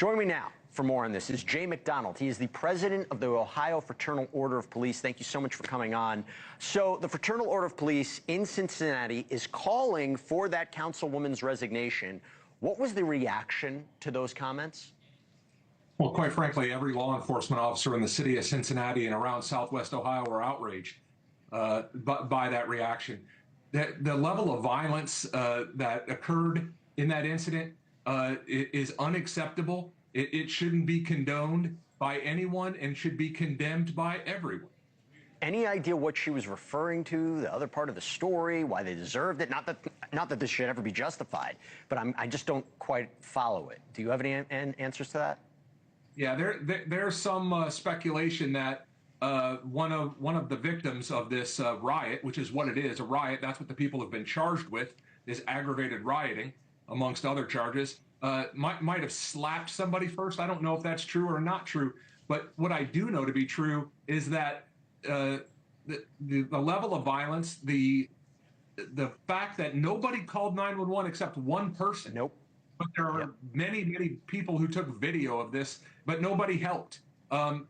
Join me now for more on this is Jay McDonald. He is the president of the Ohio Fraternal Order of Police. Thank you so much for coming on. So the Fraternal Order of Police in Cincinnati is calling for that councilwoman's resignation. What was the reaction to those comments? Well, quite frankly, every law enforcement officer in the city of Cincinnati and around Southwest Ohio were outraged by that reaction. The level of violence that occurred in that incident is unacceptable. It shouldn't be condoned by anyone and should be condemned by everyone. Any idea what she was referring to, the other part of the story, why they deserved it? Not that this should ever be justified, but I just don't quite follow it. Do you have any answers to that? Yeah, there's some speculation that one of the victims of this riot, which is what it is, a riot, that's what the people have been charged with, is aggravated rioting, amongst other charges, might have slapped somebody first. I don't know if that's true or not true, but what I do know to be true is that the level of violence, the fact that nobody called 911 except one person. Nope. But there are many people who took video of this, but nobody helped. I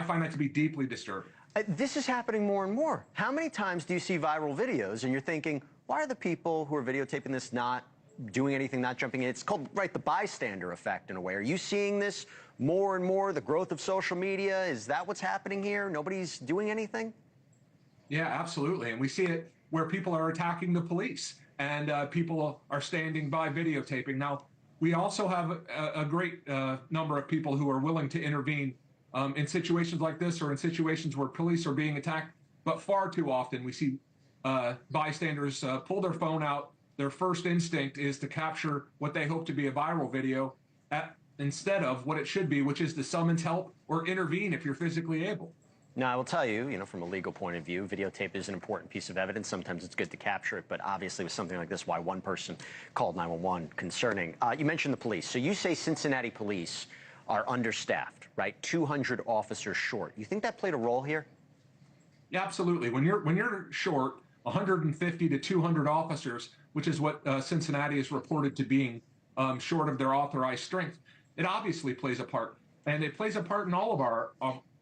find that to be deeply disturbing. This is happening more and more. How many times do you see viral videos and you're thinking, why are the people who are videotaping this not doing anything, not jumping in? It's called, right, the bystander effect in a way. Are you seeing this more and more, the growth of social media? Is that what's happening here? Nobody's doing anything? Yeah, absolutely. And we see it where people are attacking the police and people are standing by videotaping. Now, we also have a great number of people who are willing to intervene in situations like this or in situations where police are being attacked. But far too often we see bystanders pull their phone out. Their first instinct is to capture what they hope to be a viral video instead of what it should be, which is to summons help or intervene if you're physically able. Now, I will tell you, from a legal point of view, videotape is an important piece of evidence. Sometimes it's good to capture it, but obviously with something like this, why one person called 911 concerning. You mentioned the police. So you say Cincinnati police are understaffed, right? 200 officers short. You think that played a role here? Yeah, absolutely. When you're short 150 to 200 officers, which is what Cincinnati is reported to being short of their authorized strength, it obviously plays a part. And it plays a part in all of our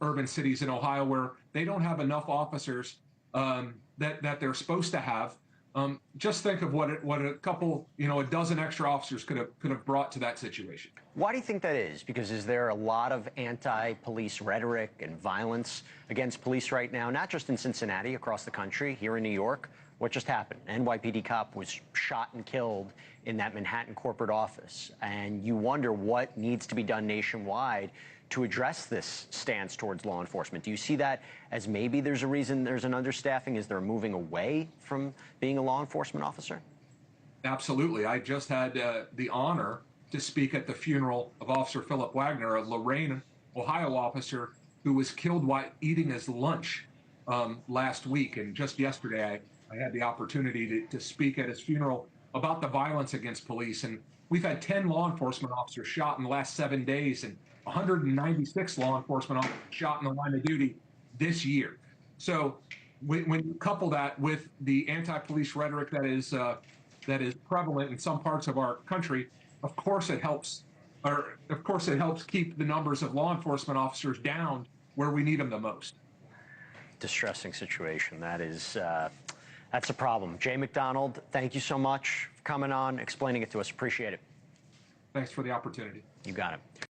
urban cities in Ohio where they don't have enough officers that they're supposed to have. Just think of what a couple, a dozen extra officers could have brought to that situation. Why do you think that is? Because is there a lot of anti-police rhetoric and violence against police right now, not just in Cincinnati, across the country, here in New York? What just happened? An NYPD cop was shot and killed in that Manhattan corporate office. And you wonder what needs to be done nationwide to address this stance towards law enforcement. Do you see that as maybe there's a reason there's an understaffing? Is there a moving away from being a law enforcement officer? Absolutely. I just had the honor to speak at the funeral of Officer Philip Wagner, a Lorain, Ohio officer who was killed while eating his lunch last week. And just yesterday, I had the opportunity to speak at his funeral about the violence against police. And we've had 10 law enforcement officers shot in the last 7 days and 196 law enforcement officers shot in the line of duty this year. So when you couple that with the anti-police rhetoric that is prevalent in some parts of our country, of course it helps keep the numbers of law enforcement officers down where we need them the most. Distressing situation. That's a problem. Jay McDonald, thank you so much for coming on, explaining it to us. Appreciate it. Thanks for the opportunity. You got it.